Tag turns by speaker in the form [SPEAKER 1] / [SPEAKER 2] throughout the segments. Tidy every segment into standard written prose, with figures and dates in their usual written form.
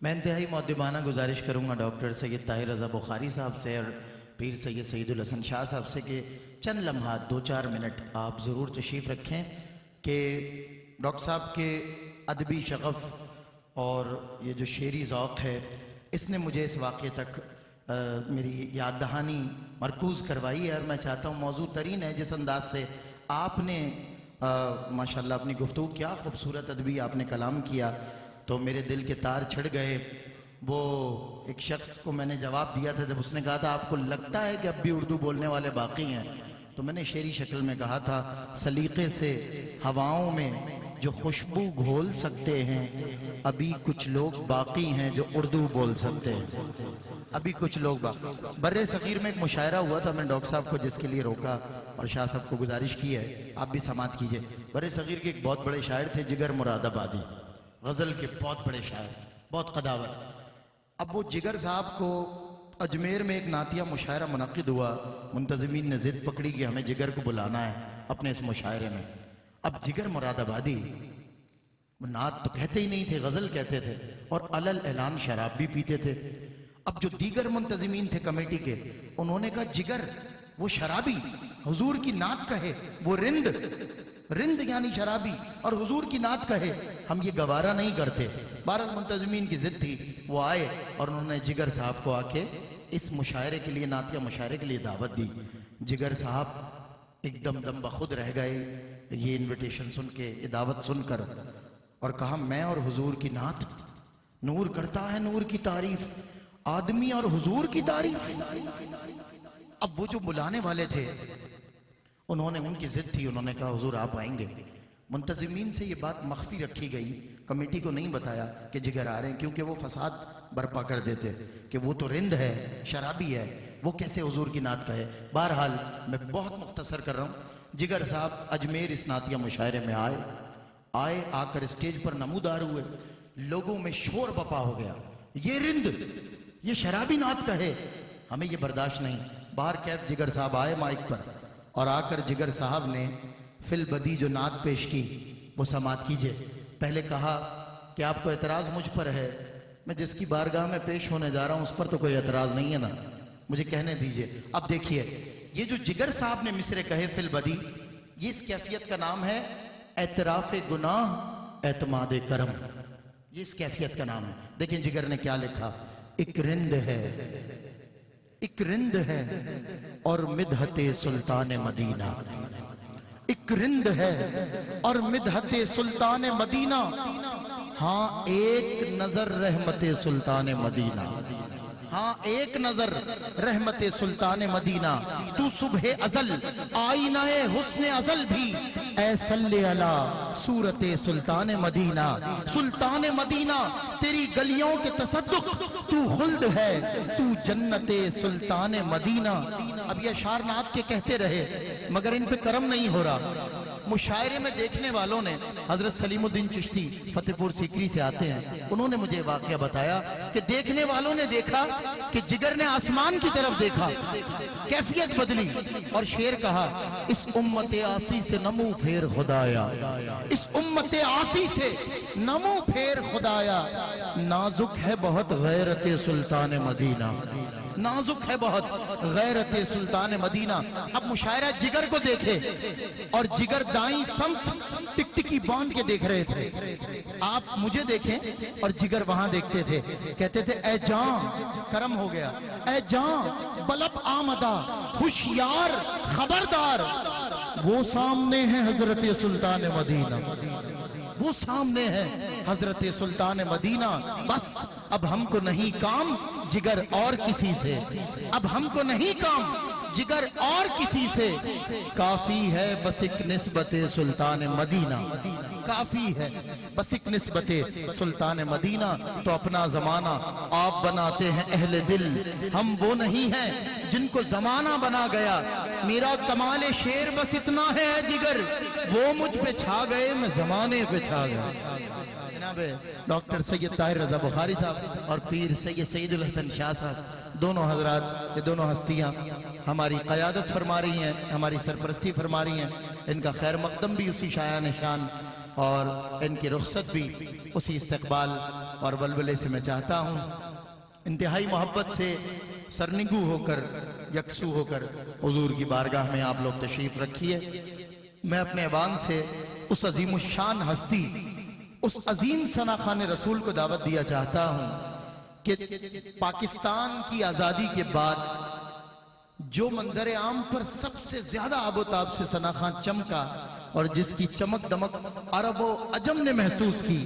[SPEAKER 1] میں انتہائی مؤدبانہ گزارش کروں گا ڈاکٹر سید طاہر رضا بخاری صاحب سے اور پیر سید سعید الحسن شاہ صاحب سے کہ چند لمحات 2-4 منٹ آپ ضرور تشریف رکھیں کہ ڈاکٹر صاحب کے ادبی شغف اور یہ جو شعری ذوق ہے اس نے مجھے اس واقعے تک میری یاد دہانی مرکوز کروائی ہے، اور میں چاہتا ہوں موضوع ترین ہے جس انداز سے آپ نے ماشاءاللہ اپنی گفتگو کیا خوبصورت ادبی آپ نے کلام کیا تو میرے دل کے تار چھڑ گئے۔ وہ ایک شخص کو میں نے جواب دیا تھا جب اس نے کہا تھا آپ کو لگتا ہے کہ اب بھی اردو بولنے والے باقی ہیں، تو میں نے شعری شکل میں کہا تھا سلیقے سے ہوائوں میں جو خوشبو گھول سکتے ہیں ابھی کچھ لوگ باقی ہیں جو اردو بول سکتے ہیں، ابھی کچھ لوگ باقی۔ بر صغیر میں ایک مشاعرہ ہوا تھا، میں ڈاکٹر صاحب کو جس کے لیے روکا اور شاہ صاحب کو گزارش کی ہے آپ بھی سماعت کیجئے۔ بر صغیر کے ایک بہت بڑے شاعر تھے جگر مراد آبادی، غزل کے بہت بڑے شاعر، بہت قداور۔ اب وہ جگر صاحب کو اجمیر میں ایک نعتیہ مشاعرہ منعقد ہوا، منتظمین نے ضد پکڑی کہ ہمیں جگر کو بلانا ہے اپنے اس مشاعرے میں۔ اب جگر مراد آبادی وہ نعت تو کہتے ہی نہیں تھے، غزل کہتے تھے اور علل اعلان شراب بھی پیتے تھے۔ اب جو دیگر منتظمین تھے کمیٹی کے، انہوں نے کہا جگر وہ شرابی حضور کی نعت کہے، وہ رند یعنی شرابی اور حضور کی نعت کہے، ہم یہ گوارا نہیں کرتے۔ بہرحال منتظمین کی ضد تھی، وہ آئے اور انہوں نے جگر صاحب کو آ کے اس مشاعرے کے لیے، نعتیہ مشاعرے کے لیے دعوت دی۔ جگر صاحب ایک دم بخود رہ گئے یہ انویٹیشن سن کے، یہ دعوت سن کر، اور کہا میں اور حضور کی نعت، نور کرتا ہے نور کی تعریف، آدمی اور حضور کی تعریف۔ اب وہ جو بلانے والے تھے انہوں نے، ان کی ضد تھی، انہوں نے کہا حضور آپ آئیں گے۔ منتظمین سے یہ بات مخفی رکھی گئی، کمیٹی کو نہیں بتایا کہ جگر آ رہے ہیں، کیونکہ وہ فساد برپا کر دیتے کہ وہ تو رند ہے، شرابی ہے، وہ کیسے حضور کی نعت کہے۔ بہرحال میں بہت مختصر کر رہا ہوں، جگر صاحب اجمیر اس نعتیہ مشاعرے میں آئے، آ کر اسٹیج پر نمودار ہوئے، لوگوں میں شور بپا ہو گیا، یہ رند، یہ شرابی نعت کہے، ہمیں یہ برداشت نہیں۔ باہر کیف جگر صاحب آئے مائک پر اور آ کر جگر صاحب نے فی البدی جو نعت پیش کی وہ سماعت کیجئے۔ پہلے کہا کہ آپ کو اعتراض مجھ پر ہے، میں جس کی بارگاہ میں پیش ہونے جا رہا ہوں اس پر تو کوئی اعتراض نہیں ہے نا، مجھے کہنے دیجئے۔ اب دیکھیے یہ جو جگر صاحب نے مصرے کہے فی البدی، یہ اس کیفیت کا نام ہے اعتراف گناہ اعتماد کرم، یہ اس کیفیت کا نام ہے۔ دیکھیں جگر نے کیا لکھا، ایک رند ہے اور مدحت سلطان مدینہ، ایک رند ہے اور مدحت سلطان مدینہ، ہاں ایک نظر رحمت سلطان مدینہ، ہاں ایک نظر رحمت سلطان مدینہ، تو صبح ازل آئینہ حسن ازل بھی، اے صلی علی صورت سلطان مدینہ، سلطان مدینہ تیری گلیوں کے تصدق، تو خلد ہے تو جنت سلطان مدینہ۔ اب یہ اشعار نعت کے کہتے رہے مگر ان پہ کرم نہیں ہو رہا۔ مشاعرے میں دیکھنے والوں نے، حضرت سلیم الدین چشتی فتح پور سیکری سے آتے ہیں، انہوں نے مجھے واقعہ بتایا کہ دیکھنے والوں نے دیکھا کہ جگر نے آسمان کی طرف دیکھا، کیفیت بدلی اور شعر کہا، اس امت آسی سے نمو پھیر خدایا، اس امت آسی سے نمو پھیر خدایا، نازک ہے بہت غیرت سلطان مدینہ، نازک ہے بہت غیرت سلطان مدینہ۔ اب مشاعرہ جگر کو دیکھے اور جگر دائیں سمت ٹک ٹکی باندھ کے دیکھ رہے تھے، آپ مجھے دیکھیں اور جگر وہاں دیکھتے تھے، کہتے تھے اے جان کرم ہو گیا، اے جان بلب آمدہ ہوشیار خبردار، وہ سامنے ہے حضرت سلطان مدینہ، وہ سامنے ہے حضرت سلطان مدینہ، بس اب ہم کو نہیں کام جگر اور کسی سے، اب ہم کو نہیں کام جگر اور کسی سے، کافی ہے بس ایک نسبت سلطان مدینہ، کافی ہے بس ایک نسبت سلطان مدینہ۔ تو اپنا زمانہ آپ بناتے ہیں اہل دل، ہم وہ نہیں ہیں جن کو زمانہ بنا گیا، میرا کمال شعر بس اتنا ہے جگر، وہ مجھ پہ چھا گئے میں زمانے پہ چھا گیا۔ جناب ڈاکٹر سید طاہر رضا بخاری صاحب اور پیر سید سعید الحسن شاہ صاحب، دونوں حضرات، یہ دونوں ہستیاں ہماری قیادت فرما رہی ہیں، ہماری سرپرستی فرما رہی ہیں، ان کا خیر مقدم بھی اسی شایان شان اور ان کی رخصت بھی اسی استقبال اور ولولے سے میں چاہتا ہوں انتہائی محبت سے سرنگو ہو کر یکسو ہو کر حضور کی بارگاہ میں آپ لوگ تشریف رکھیے۔ میں اپنے ایوان سے اس عظیم الشان ہستی، اس عظیم ثناخوان رسول کو دعوت دیا چاہتا ہوں کہ پاکستان کی آزادی کے بعد جو منظر عام پر سب سے زیادہ آب و تاب سے ثناخوان چمکا اور جس کی چمک دمک عرب و عجم نے محسوس کی،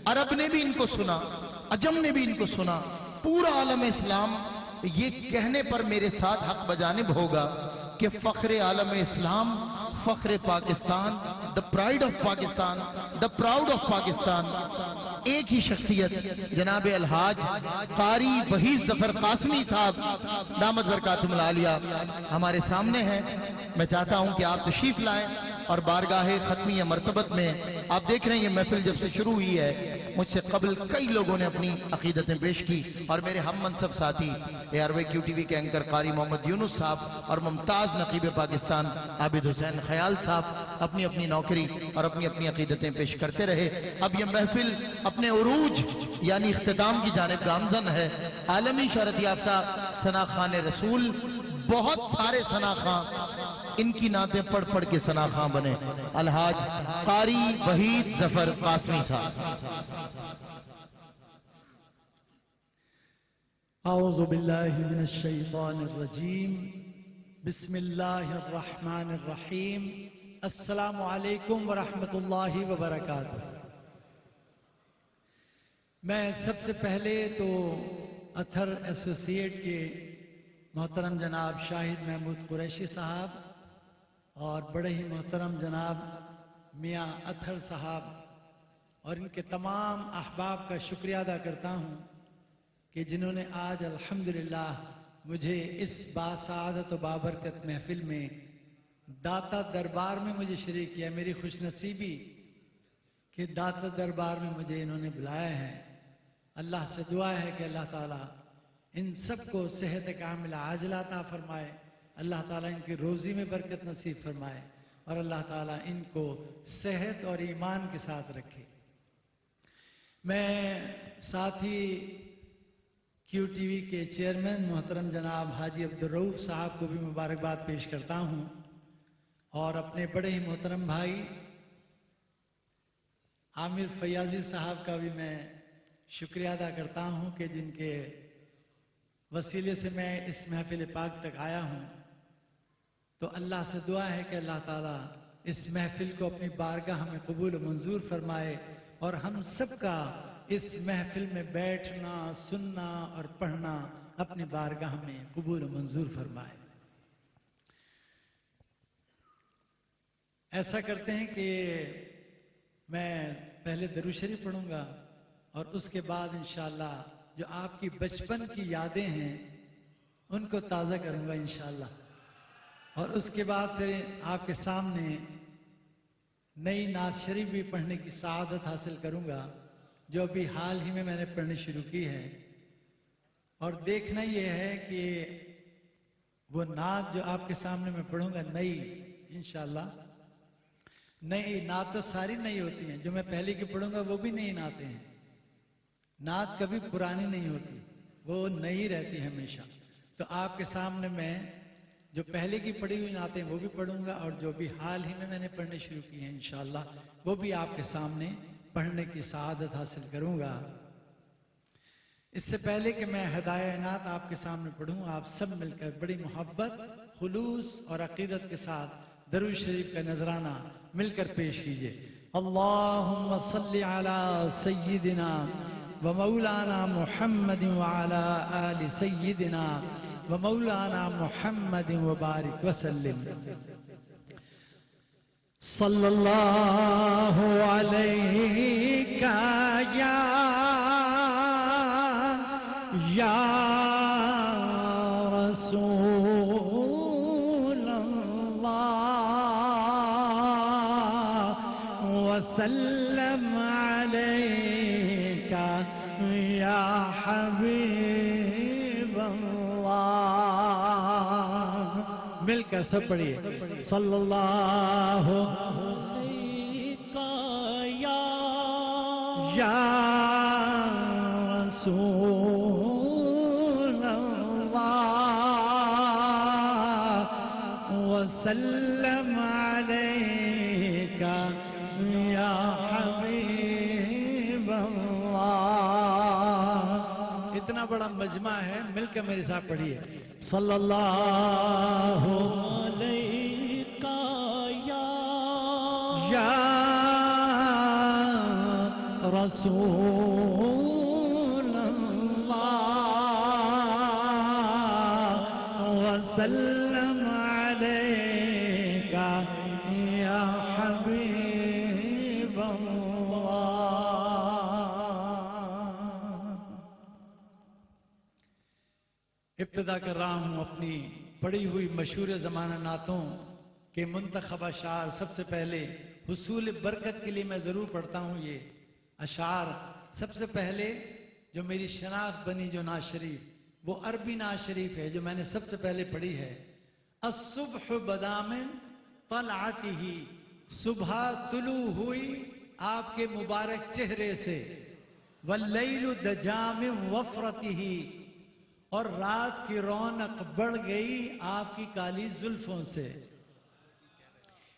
[SPEAKER 1] عرب نے بھی ان کو سنا، عجم نے بھی ان کو سنا، پورا عالم اسلام یہ کہنے پر میرے ساتھ حق بجانب ہوگا کہ فخر عالم اسلام، فخر Pakistan, the pride of Pakistan, the proud of Pakistan، ایک ہی شخصیت جناب الحاج قاری وحید ظفر قاسمی صاحب دامت برکاتہم العالیہ ہمارے سامنے ہیں۔ میں چاہتا ہوں کہ آپ تشریف لائیں اور بارگاہ ختمیہ مرتبت میں آپ دیکھ رہے ہیں یہ محفل جب سے شروع ہوئی ہے مجھ سے قبل کئی لوگوں نے اپنی عقیدتیں پیش کی اور میرے ہم منصب ساتھی ARY QTV کے اینکر قاری محمد یونس صاحب اور ممتاز نقیب پاکستان عابد حسین خیال صاحب اپنی اپنی نوکری اور اپنی اپنی عقیدتیں پیش کرتے رہے۔ اب یہ محفل اپنے عروج یعنی اختتام کی جانب گامزن ہے۔ عالمی شہرت یافتہ ثناخوان رسول، بہت سارے ثناخوان ان کی نعتیں پڑھ پڑھ کے ثناخوان بنے۔ الحاج قاری وحید ظفر قاسمی صاحب۔
[SPEAKER 2] اعوذ باللہ من الشیطان الرجیم، بسم اللہ الرحمن الرحیم، السلام علیکم ورحمۃ اللہ وبرکاتہ۔ میں سب سے پہلے تو اتھر ایسوسیٹ کے محترم جناب شاہد محمود قریشی صاحب اور بڑے ہی محترم جناب میاں اتھر صاحب اور ان کے تمام احباب کا شکریہ ادا کرتا ہوں کہ جنہوں نے آج الحمدللہ مجھے اس باسعادت و بابرکت محفل میں داتا دربار میں مجھے شریک کیا۔ میری خوش نصیبی کہ داتا دربار میں مجھے انہوں نے بلایا ہے۔ اللہ سے دعا ہے کہ اللہ تعالیٰ ان سب کو صحت کاملہ عاجلہ عطا فرمائے، اللہ تعالیٰ ان کی روزی میں برکت نصیب فرمائے اور اللہ تعالیٰ ان کو صحت اور ایمان کے ساتھ رکھے۔ میں ساتھ ہی QTV کے چیئرمین محترم جناب حاجی عبدالرؤف صاحب کو بھی مبارکباد پیش کرتا ہوں اور اپنے بڑے ہی محترم بھائی عامر فیاضی صاحب کا بھی میں شکریہ ادا کرتا ہوں کہ جن کے وسیلے سے میں اس محفل پاک تک آیا ہوں۔ تو اللہ سے دعا ہے کہ اللہ تعالیٰ اس محفل کو اپنی بارگاہ میں قبول و منظور فرمائے اور ہم سب کا اس محفل میں بیٹھنا، سننا اور پڑھنا اپنی بارگاہ میں قبول و منظور فرمائے۔ ایسا کرتے ہیں کہ میں پہلے درود شریف پڑھوں گا اور اس کے بعد انشاءاللہ جو آپ کی بچپن کی یادیں ہیں ان کو تازہ کروں گا انشاءاللہ، اور اس کے بعد پھر آپ کے سامنے نئی نعت شریف بھی پڑھنے کی سعادت حاصل کروں گا جو ابھی حال ہی میں نے پڑھنی شروع کی ہے۔ اور دیکھنا یہ ہے کہ وہ نعت جو آپ کے سامنے میں پڑھوں گا نئی انشاءاللہ، نئی نعت تو ساری نئی ہوتی ہیں، جو میں پہلے کی پڑھوں گا وہ بھی نئی نعتیں ہیں۔ نعت کبھی پرانی نہیں ہوتی، وہ نئی رہتی ہے ہمیشہ۔ تو آپ کے سامنے میں جو پہلے کی پڑھی ہوئی نعتیں وہ بھی پڑھوں گا اور جو بھی حال ہی میں نے پڑھنے شروع کی ہیں انشاءاللہ وہ بھی آپ کے سامنے پڑھنے کی سعادت حاصل کروں گا۔ اس سے پہلے کہ میں ہدایہ نعت آپ کے سامنے پڑھوں، آپ سب مل کر بڑی محبت، خلوص اور عقیدت کے ساتھ درود شریف کا نذرانہ مل کر پیش کیجئے۔ اللہم صلی علی سیدنا و مولانا محمد وعلی آل سیدنا و مولانا محمد وبارک وسلم۔ صلی اللہ علیہ یا رسول اللہ وسلم علیکہ یا حبیب اللہ۔ مل کر سب پڑھیے صلی اللہ علیہ یا رسول الله وسلم عليك يا حبيب الله. اتنا بڑا مجمع ہے، مل کے میرے ساتھ پڑھیے. صلی اللہ
[SPEAKER 3] علیک
[SPEAKER 2] یا رسول اللہ وسلم علیک یا حبیب اللہ. ابتدا کر رہا ہوں اپنی پڑھی ہوئی مشہور زمانہ نعتوں کے منتخب اشعار. سب سے پہلے حصول برکت کے لیے میں ضرور پڑھتا ہوں یہ اشعار. سب سے پہلے جو میری شناخت بنی جو نعت شریف، وہ عربی نعت شریف ہے جو میں نے سب سے پہلے پڑھی ہے. الصبح بدامن طلعتہ، صبح طلوع ہوئی آپ کے مبارک چہرے سے. واللیل دجام وفرتہ، اور رات کی رونق بڑھ گئی آپ کی کالی زلفوں سے.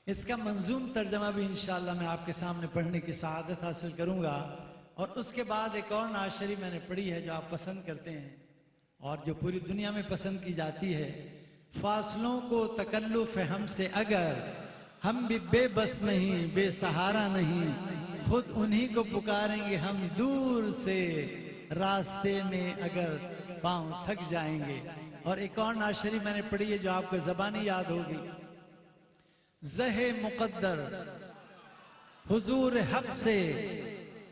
[SPEAKER 2] اس کا منظوم ترجمہ بھی انشاءاللہ میں آپ کے سامنے پڑھنے کی سعادت حاصل کروں گا. اور اس کے بعد ایک اور نعت شریف میں نے پڑھی ہے جو آپ پسند کرتے ہیں اور جو پوری دنیا میں پسند کی جاتی ہے. فاصلوں کو تکلف ہے ہم سے اگر، ہم بھی بے بس نہیں بے سہارا نہیں، خود انہی کو پکاریں گے ہم دور سے، راستے میں اگر پاؤں تھک جائیں گے. اور ایک اور نعت شریف میں نے پڑھی ہے جو آپ کو زبانی یاد ہوگی. زہ مقدر حضور حق سے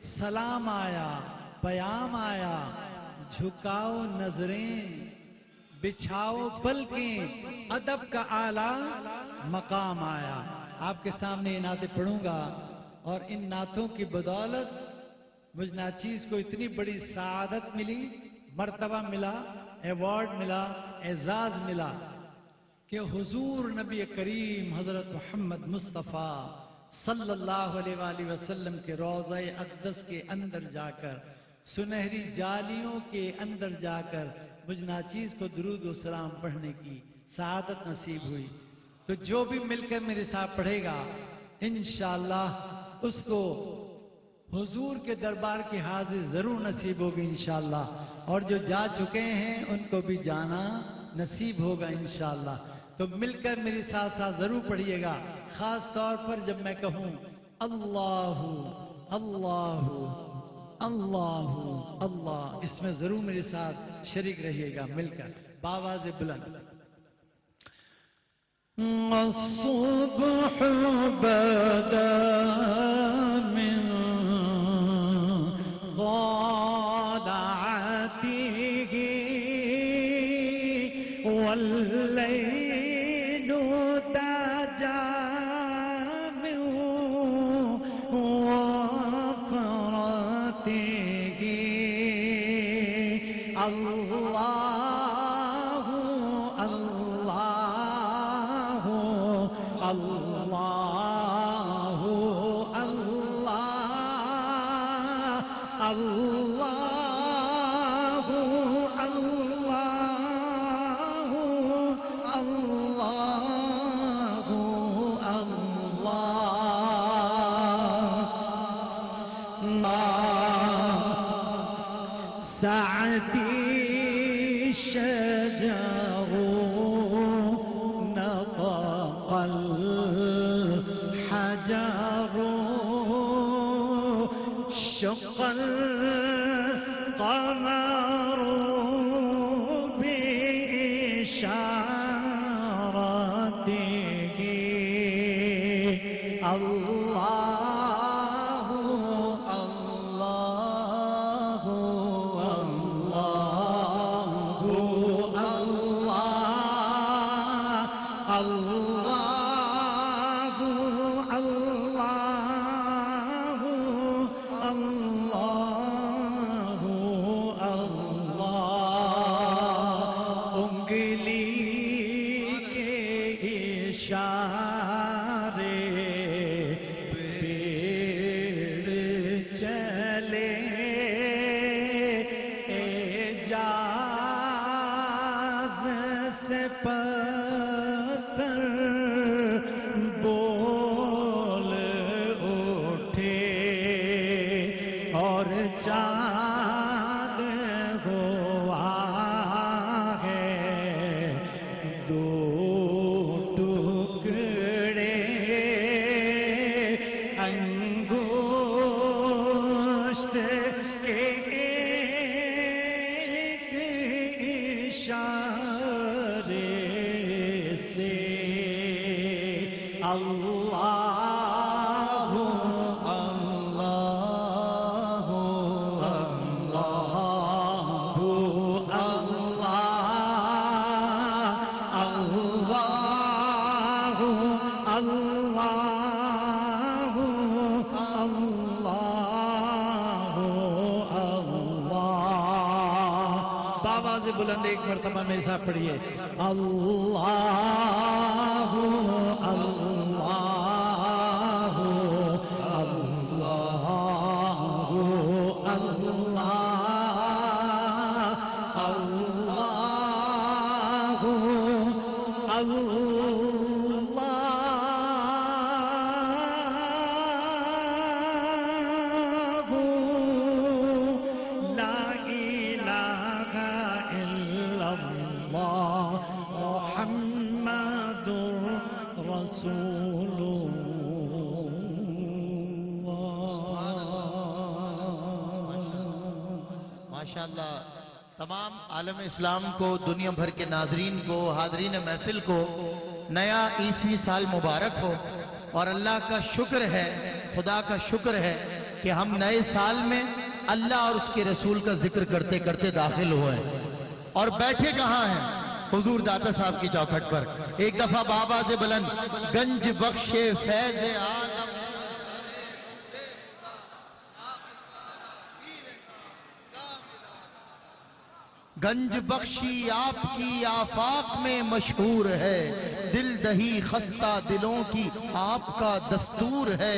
[SPEAKER 2] سلام آیا، پیام آیا، جھکاؤ نظریں بچھاؤ پلکیں، ادب کا اعلیٰ مقام آیا. آپ کے سامنے یہ نعتیں پڑھوں گا اور ان نعتوں کی بدولت مجھ ناچیز کو اتنی بڑی سعادت ملی، مرتبہ ملا، ایوارڈ ملا، اعزاز ملا کہ حضور نبی کریم حضرت محمد مصطفیٰ صلی اللہ علیہ وآلہ وسلم کے روضہ اقدس کے اندر جا کر، سنہری جالیوں کے اندر جا کر مجھ ناچیز کو درود و سلام پڑھنے کی سعادت نصیب ہوئی. تو جو بھی مل کر میرے ساتھ پڑھے گا انشاءاللہ اس کو حضور کے دربار کی حاضر ضرور نصیب ہوگی انشاءاللہ. اور جو جا چکے ہیں ان کو بھی جانا نصیب ہوگا انشاءاللہ. تو مل کر میرے ساتھ ساتھ ضرور پڑھیے گا، خاص طور پر جب میں کہوں اللہ اللہ اللہ اللہ، اس میں ضرور میرے ساتھ شریک رہیے گا مل کر بآواز بلند. الصبح بدا من ضالعته والليل تجا من وفرته. الله الله الله الله الله سعدي الشجر نطق الحجر شق القمر بإشارته. الله الله الله الله الله الله
[SPEAKER 4] حجاز سے پتھر بول اٹھے اور چاند ہوا ہے دو ٹکڑے انگشت ایک اشارے سے اللہ اللہ اللہ اللہ اللہ اللہ باواز بلند ایک مرتبہ میرے ساتھ پڑھیے اللہ اللہ محمد رسول
[SPEAKER 1] ماشاءاللہ تمام عالم اسلام کو، دنیا بھر کے ناظرین کو، حاضرین محفل کو نیا عیسوی سال مبارک ہو، اور اللہ کا شکر ہے، خدا کا شکر ہے کہ ہم نئے سال میں اللہ اور اس کے رسول کا ذکر کرتے کرتے داخل ہوئے ہیں، اور بیٹھے کہاں ہیں؟ حضور داتا صاحب کی چوکھٹ پر۔ ایک دفعہ بآواز بلند گنج بخش فیض عالم، گنج بخشی آپ کی آفاق میں مشہور ہے، دل دہی خستہ دلوں کی آپ کا دستور ہے،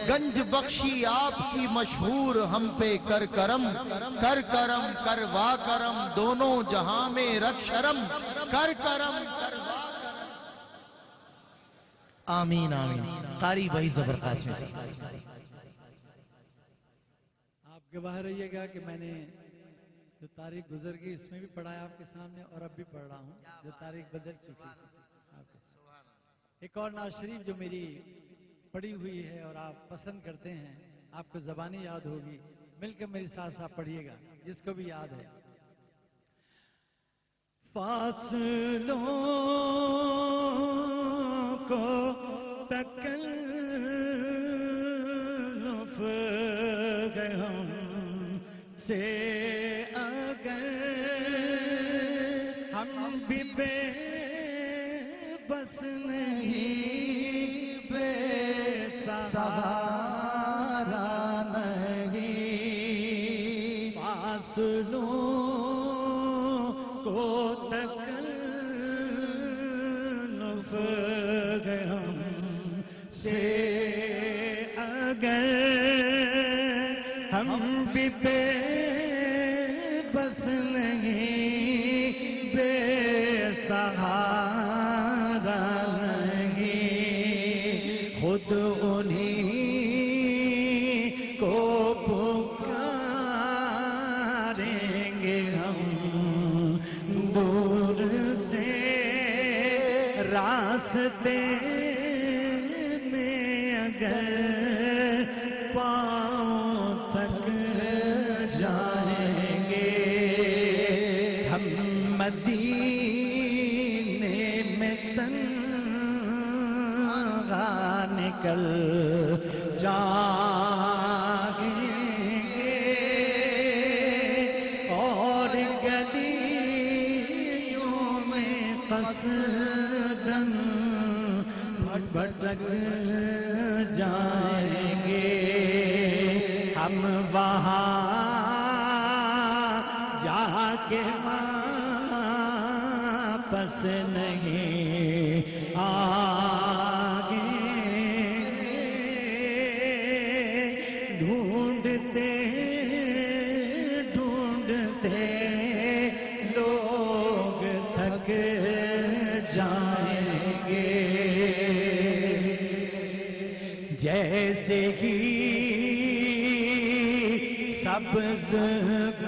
[SPEAKER 1] گنج بخشی آپ کی مشہور، ہم پہ کر کرم کروا کرم، دونوں جہاں میں رکھ شرم، کر کرم کروا کرم۔ آمین آمین۔ قاری بھائی زبر قاسمی صاحب،
[SPEAKER 2] آپ گواہ رہیے گا کہ میں نے جو تاریخ گزر گئی اس میں بھی پڑھا ہے آپ کے سامنے، اور اب بھی پڑھ رہا ہوں جو تاریخ بدل چکی ہے۔ ایک اور نعت شریف جو میری پڑھی ہوئی ہے اور آپ پسند کرتے ہیں، آپ کو زبانی یاد ہوگی، مل کر میری ساتھ ساتھ پڑھیے گا جس کو بھی یاد ہے۔
[SPEAKER 4] فاصلوں کو تکلف ہے ہم سے اگر ہم بھی بے بس نہیں، بے سہارا نہیں، فاصلوں کو تکلف ہے ہم سے اگر ہم بھی بے بس نہیں، بے سہارا نہیں، خود انہیں کو پکاریں گے ہم دور سے راستے میں اگر پاؤں تک جائیں گے، ہم مدینے میں تنہا نکل جائیں گے، اور گلیوں میں قصداً بھٹک جائیں گے، ہم وہاں جا کے واپس نہیں آگے، ڈھونڈتے ڈھونڈتے جیسے ہی سبز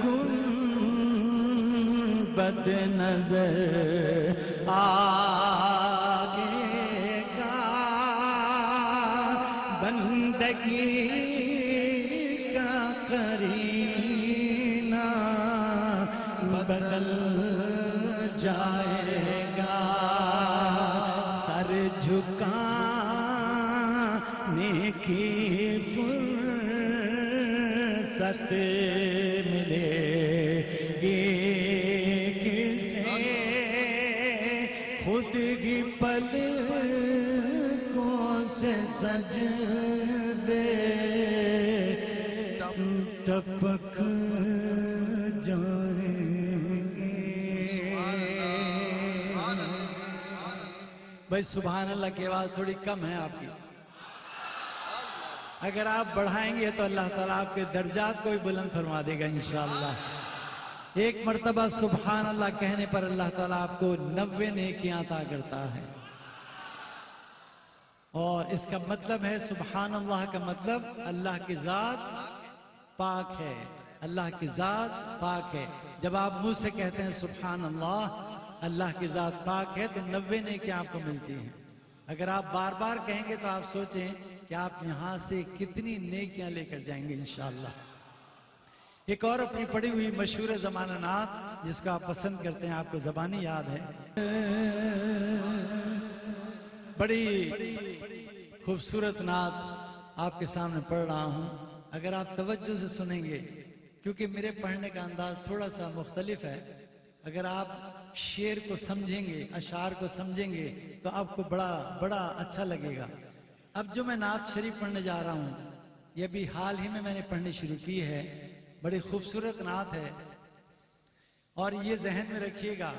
[SPEAKER 4] گنبد نظر آئے گا، بندگی کا قرینہ بدل جائے گا، سر جھکانے کی فرصت ملے گی کسے، خود ہی پلکوں سے سجدے ٹپک جائیں گے۔
[SPEAKER 2] بھائی سبحان اللہ کی آواز تھوڑی کم ہے آپ کی، اگر آپ بڑھائیں گے تو اللہ تعالیٰ آپ کے درجات کو بھی بلند فرما دے گا انشاءاللہ۔ ایک مرتبہ سبحان اللہ کہنے پر اللہ تعالیٰ آپ کو 90 نیکیاں عطا کرتا ہے، اور اس کا مطلب ہے سبحان اللہ کا مطلب اللہ کی ذات پاک ہے، اللہ کی ذات پاک ہے۔ جب آپ منہ سے کہتے ہیں سبحان اللہ، اللہ کی ذات پاک ہے، تو 90 نیکیاں آپ کو ملتی ہیں۔ اگر آپ بار بار کہیں گے تو آپ سوچیں کہ آپ یہاں سے کتنی نیکیاں لے کر جائیں گے انشاءاللہ۔ ایک اور اپنی پڑھی ہوئی مشہور زمانہ نعت جس کو آپ پسند کرتے ہیں، آپ کو زبانی یاد ہے، بڑی خوبصورت نعت آپ کے سامنے پڑھ رہا ہوں۔ اگر آپ توجہ سے سنیں گے، کیونکہ میرے پڑھنے کا انداز تھوڑا سا مختلف ہے، اگر آپ شعر کو سمجھیں گے، اشعار کو سمجھیں گے تو آپ کو بڑا اچھا لگے گا۔ اب جو میں نعت شریف پڑھنے جا رہا ہوں، یہ بھی حال ہی میں نے پڑھنی شروع کی ہے، بڑی خوبصورت نعت ہے، اور یہ ذہن میں رکھیے گا۔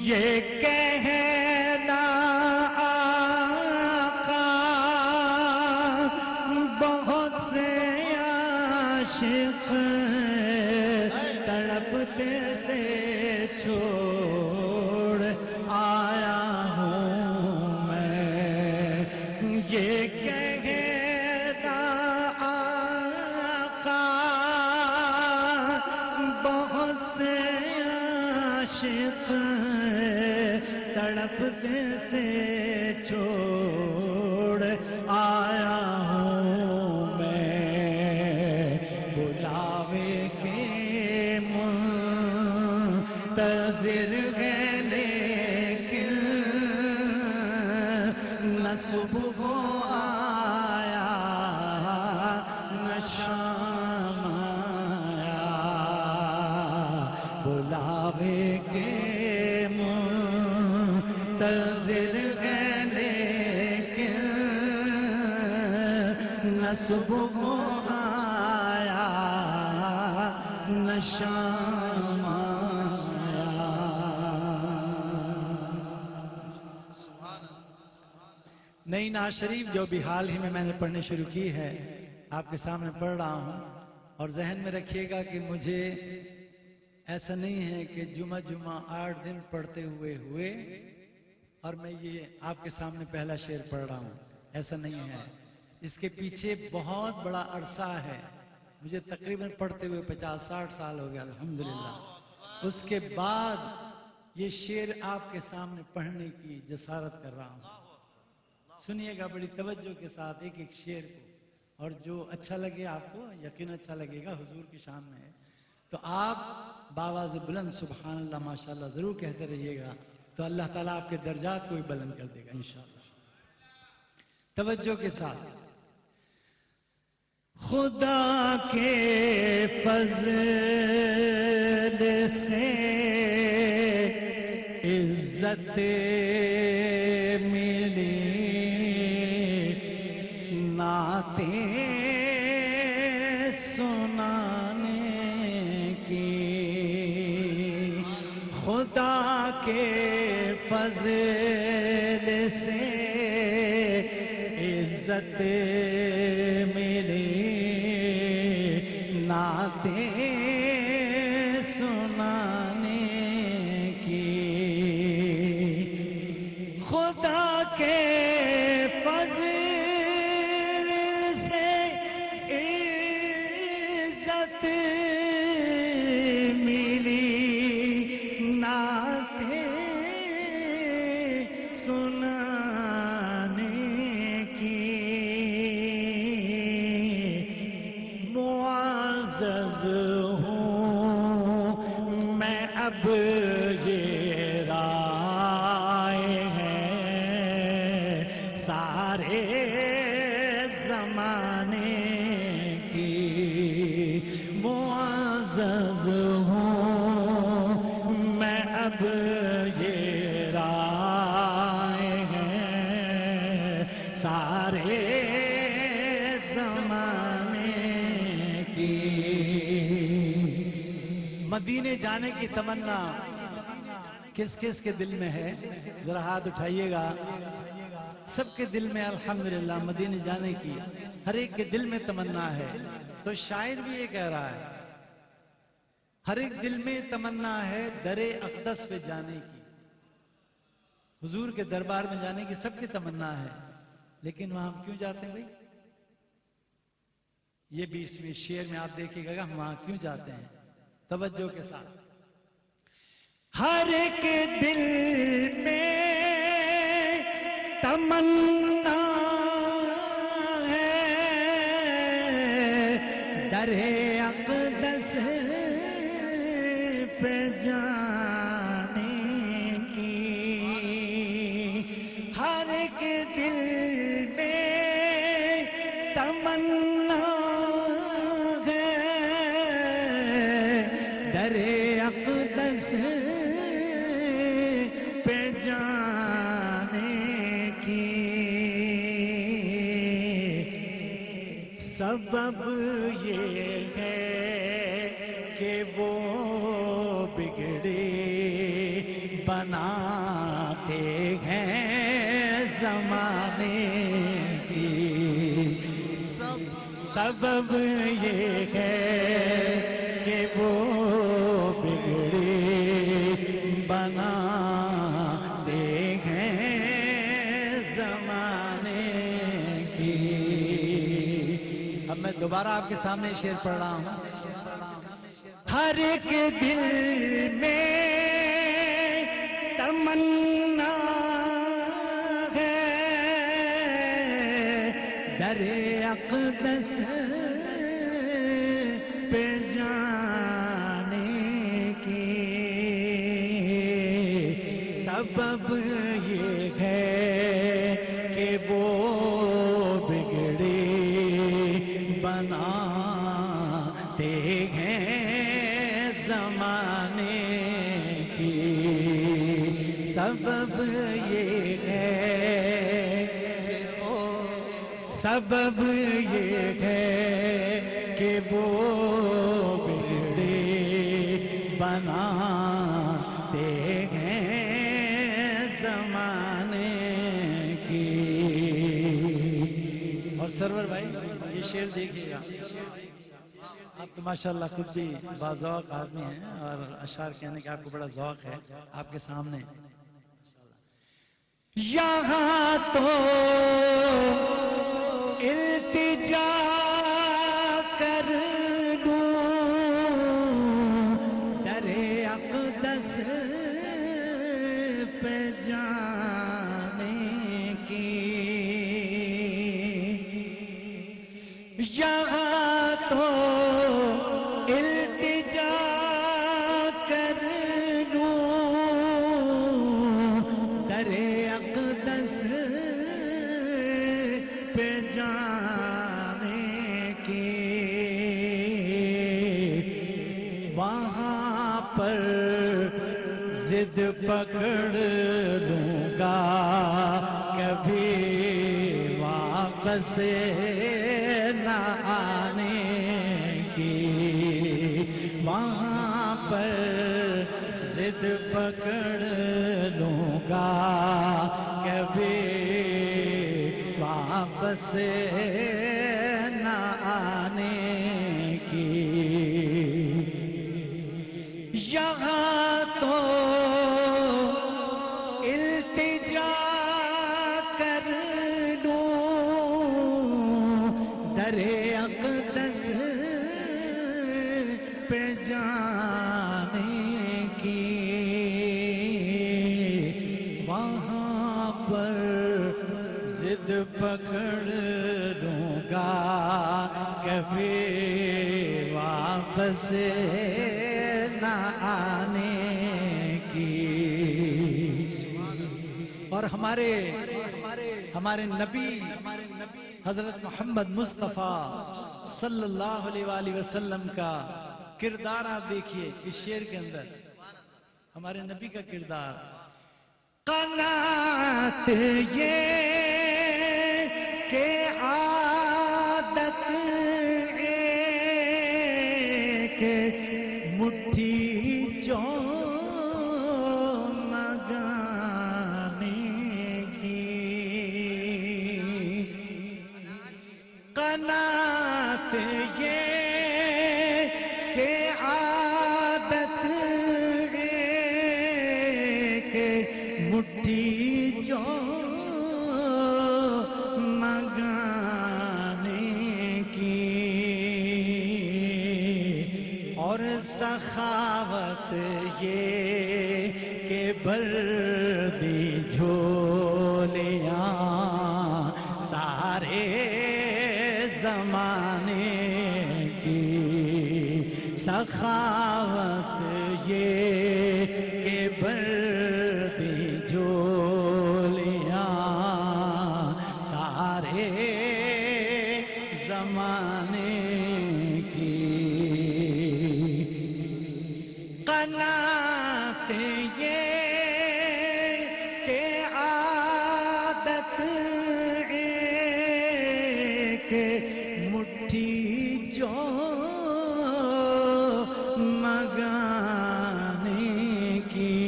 [SPEAKER 4] یہ کہنا آقا بہت سے عاشق تڑپتے سے چھوڑ آیا ہوں میں، یہ کہنا آقا بہت سے عاشق تڑپتے سے چھوڑ آیا ہوں میں، بلاوے کے منتظر ہے لیکن نہ صبح آیا نہ شام آیا، بلاوے کے منتظر ہے لیکن نہ صبح آیا نہ شام آیا۔
[SPEAKER 2] نئی نعت شریف جو بھی حال ہی میں نے پڑھنے شروع کی ہے، آپ کے سامنے پڑھ رہا ہوں، اور ذہن میں رکھیے گا کہ مجھے ایسا نہیں ہے کہ جمعہ 8 دن پڑھتے ہوئے اور میں یہ آپ کے سامنے پہلا شعر پڑھ رہا ہوں، ایسا نہیں ہے۔ اس کے پیچھے بہت بڑا عرصہ ہے، مجھے تقریباً پڑھتے ہوئے 50-60 سال ہو گیا الحمدللہ۔ اس کے بعد یہ شعر آپ کے سامنے پڑھنے کی جسارت کر رہا ہوں۔ سنیے گا بڑی توجہ کے ساتھ ایک ایک شعر کو، اور جو اچھا لگے آپ کو یقین اچھا لگے گا، حضور کی شان میں ہے، تو آپ باواز بلند سبحان اللہ ماشاءاللہ ضرور کہتے رہیے گا، تو اللہ تعالیٰ آپ کے درجات کو بھی بلند کر دے گا انشاءاللہ۔ توجہ کے ساتھ۔
[SPEAKER 4] خدا کے فضل سے عزت ملی، نعتیں سنانے کی، خدا کے فضل سے عزت ملی، نعتیں سنانے کی، اب یہ رائے ہیں سارے زمانے کی، معزز ہوں میں اب یہ رائے ہیں سارے زمانے کی۔ مدینے جانے کی تمنا کس کس کے دل میں ہے؟ ذرا ہاتھ اٹھائیے گا۔ سب کے دل میں الحمدللہ مدینے جانے کی ہر ایک کے دل میں تمنا ہے۔ تو شاعر بھی یہ کہہ رہا ہے ہر ایک دل میں تمنا ہے در اقدس پہ جانے کی، حضور کے دربار میں جانے کی سب کی تمنا ہے، لیکن وہاں ہم کیوں جاتے ہیں بھائی؟ یہ بھی اس میں شعر میں آپ دیکھیے گا ہم وہاں کیوں جاتے ہیں، توجہ کے ساتھ۔ ہر ایک دل میں تمنا ہے در اقدس پہ جانے کی، ہر ایک دل میں تمنا ہے در اقدس پہ جانے کی۔ سبب یہ ہے کہ وہ بگڑے بناتے ہیں زمانے کی، سبب یہ ہے کہ وہ بگڑے بناتے ہیں زمانے کی۔ اب میں دوبارہ آپ کے سامنے شعر پڑھ رہا ہوں۔ ہر ایک دل میں تمنا ہے در اقدس پہ جانے کی، سبب یہ ہے کہ وہ بگڑے بناتے ہیں زمانے کی، سبب یہ ہے کہ سبب یہ ہے کہ وہ بگڑے بناتے ہیں زمانے کی۔ اور سرور بھائی یہ شعر دیکھیے گا، آپ تو ماشاءاللہ خود بھی باذوق آدمی ہیں اور اشعار کہنے کا آپ کو بڑا ذوق ہے۔ آپ کے سامنے یہاں تو التجا کر دوں در اقدس پہ جانے کی، یہاں تو التجا کر دوں در اقدس پہ جانے کی، وہاں پر ضد پکڑ لوں گا کبھی واپس نہ آنے کی، وہاں پر ضد پکڑ لوں گا کبھی واپس نہ آنے کی، یہاں تو التجا کر لوں در اقدس پہ جانے کی، وہاں پر ضد پکڑ لوں گا کبھی واپس نہ آنے
[SPEAKER 2] اور ہمارے نبی حضرت محمد مصطفیٰ صلی اللہ علیہ وآلہ وسلم کا کردار آپ دیکھیے اس شعر کے اندر، ہمارے نبی کا کردار.
[SPEAKER 4] قناعت یہ کہ عادت ایک مٹھی جو مگانے کی، قناعت یہ کہ عادت ایک مٹھی جو مگانے کی، اور سخاوت یہ کہ بھر دی جھولیاں سارے زمانے کی، سخاوت یہ کہ بھر دی جھولیاں سارے زمانے کی، قناعت یہ کہ عادت ایک مٹھی جو مگانے کی،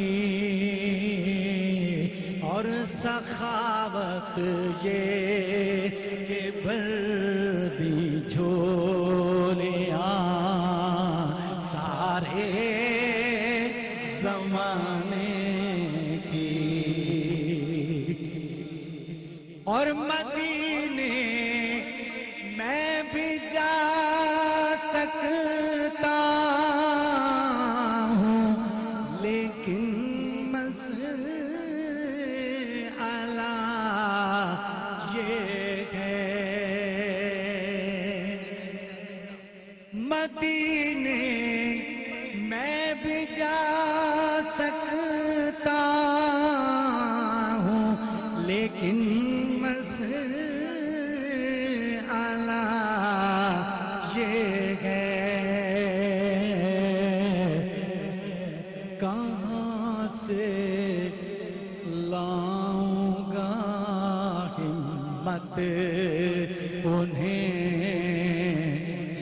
[SPEAKER 4] اور سخاوت یہ کہ بھر دی جھولیاں سارے زمانے کی، اور مدینے میں بھی جا سکتا ہوں، لیکن مسئلہ یہ ہے، مدینے میں بھی جا سکتا ہوں، لیکن مسئلہ یہ ہے، کہاں سے لاؤں گا ہمت انہیں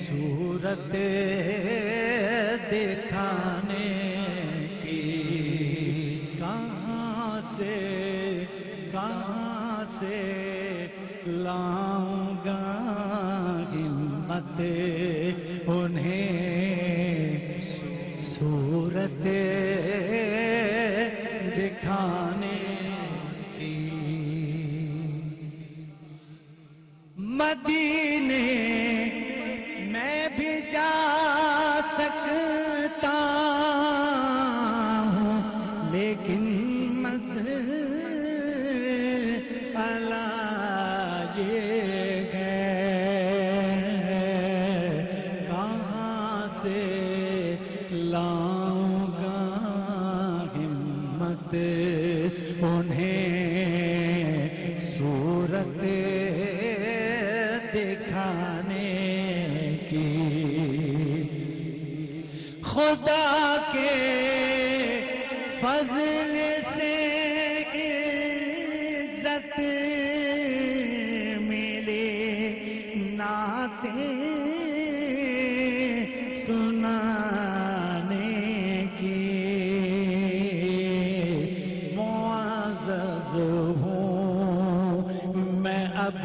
[SPEAKER 4] صورت دکھانے کی، کہاں سے لاؤں گا ہمت انہیں صورت دکھانے کی، مدینے میں بھی جا سکتا ہوں، لیکن مسئلہ یہ ہے، کہاں سے لاؤں گا ہمت انہیں صورت دکھانے کی، خدا کے فضل سے عزت ملے، نعتیں سنانے کی، معزز ہوں میں اب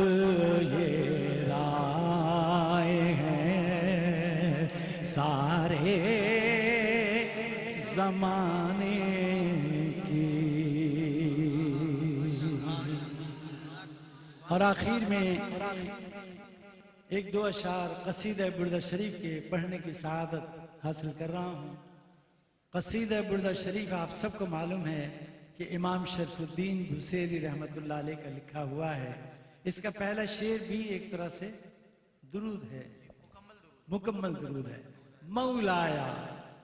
[SPEAKER 4] یہ رائے ہیں سارے زمانے کی. اور آخر میں ایک دو اشعار قصیدہ بردہ شریف کے پڑھنے کی سعادت حاصل کر رہا ہوں. قصیدہ بردہ شریف آپ سب کو معلوم ہے کہ امام شرف الدین بوسیری رحمت اللہ علیہ کا لکھا ہوا ہے. اس کا پہلا شعر بھی ایک طرح سے درود ہے, مکمل درود ہے. مولایا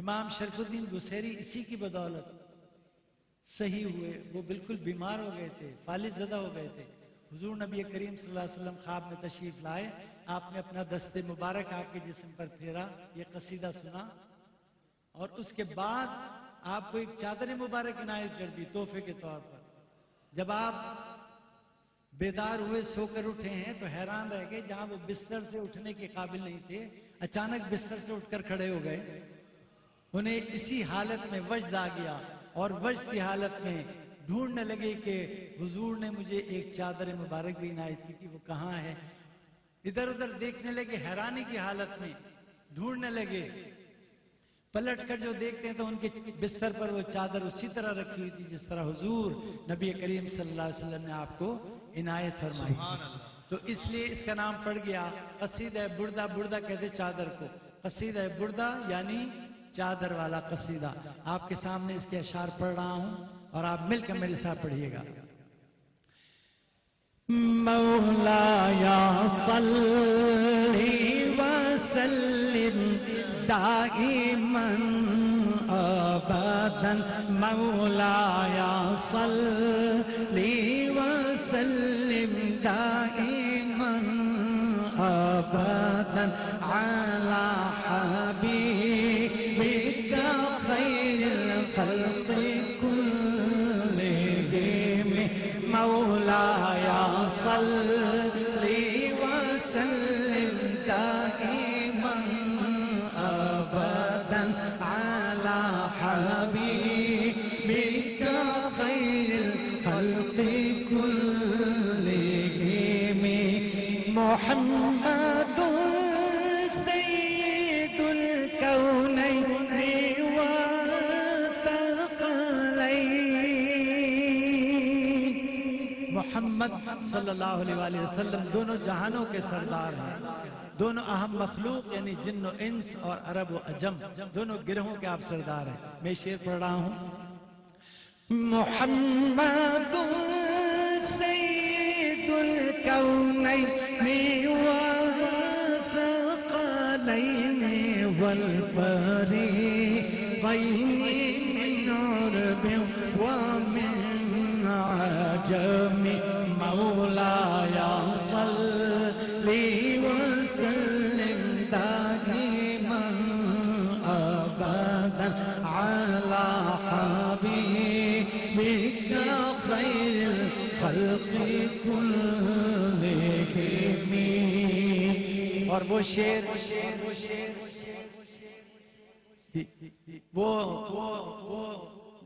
[SPEAKER 2] امام شرف الدین بصیری اسی کی بدولت صحیح ہوئے. وہ بالکل بیمار ہو گئے تھے, فالج زدہ ہو گئے تھے. حضور نبی کریم صلی اللہ علیہ وسلم خواب میں تشریف لائے, آپ نے اپنا دست مبارک آپ کے جسم پر پھیرا, یہ قصیدہ سنا, اور اس کے بعد آپ کو ایک چادر مبارک عنایت کر دی تحفے کے طور پر. جب آپ بیدار ہوئے, سو کر اٹھے ہیں, تو حیران رہ گئے, جہاں وہ بستر سے اٹھنے کے قابل نہیں تھے اچانک بستر سے اٹھ کر کھڑے ہو گئے. انہیں اسی حالت میں وجد آ گیا, اور وجد کی حالت میں ڈھونڈنے لگے کہ حضور نے مجھے ایک چادر مبارک بھی عنایت کی تھی, وہ کہاں ہے. ادھر ادھر دیکھنے لگے, حیرانی کی حالت میں ڈھونڈنے لگے. پلٹ کر جو دیکھتے ہیں تو ان کے بستر پر وہ چادر اسی طرح رکھی ہوئی تھی جس طرح حضور نبی کریم صلی اللہ علیہ وسلم نے آپ کو عنایت فرمائی. تو اس لیے اس کا نام پڑ گیا قصیدہ بردہ. بردہ کہتے چادر کو, قصیدہ بردہ یعنی چادر والا قصیدہ. آپ کے سامنے اس کے اشعار پڑھ رہا ہوں اور آپ مل کر میرے ساتھ پڑھیے گا.
[SPEAKER 3] مولایا صلی وسلم دائما ابدا, مولایا صلی وسلم دائما ابدا على حبيبك خير الخلق كلهم, مولاي صلي وسلم دائما ابدا على حبيبك خير الخلق كلهم, محمد سيد الكونين والثقلين.
[SPEAKER 2] محمد صلی اللہ علیہ وآلہ وسلم دونوں جہانوں کے سردار ہیں, دونوں اہم مخلوق یعنی جن و انس اور عرب و عجم دونوں گروہوں کے آپ سردار ہیں. میں شعر پڑھ رہا ہوں.
[SPEAKER 3] محمد سید الکونین والثقلین والفریقین من عرب ومن عجم, مولاي صلي وسلم دائما ابدا على حبيبك خير الخلق كلهم.
[SPEAKER 2] اور وہ شعر وہ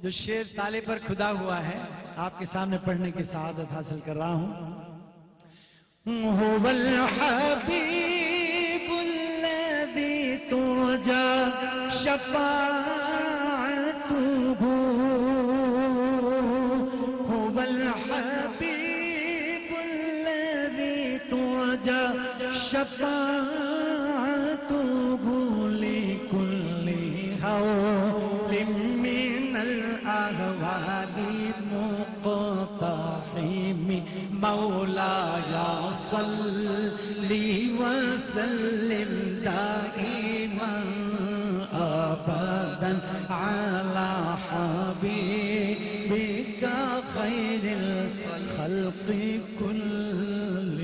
[SPEAKER 2] جو شعر تالے پر کھدا ہوا ہے آپ کے سامنے پڑھنے کی سعادت حاصل کر رہا ہوں.
[SPEAKER 3] هو الحبيب الذي ترجى شفاعته, هو الحبيب الذي ترجى شفاعته لكل هول من الأهوال المقتحم, مولاي صلي وسلم دائما ابدا على حبيبك خير الخلق كلهم.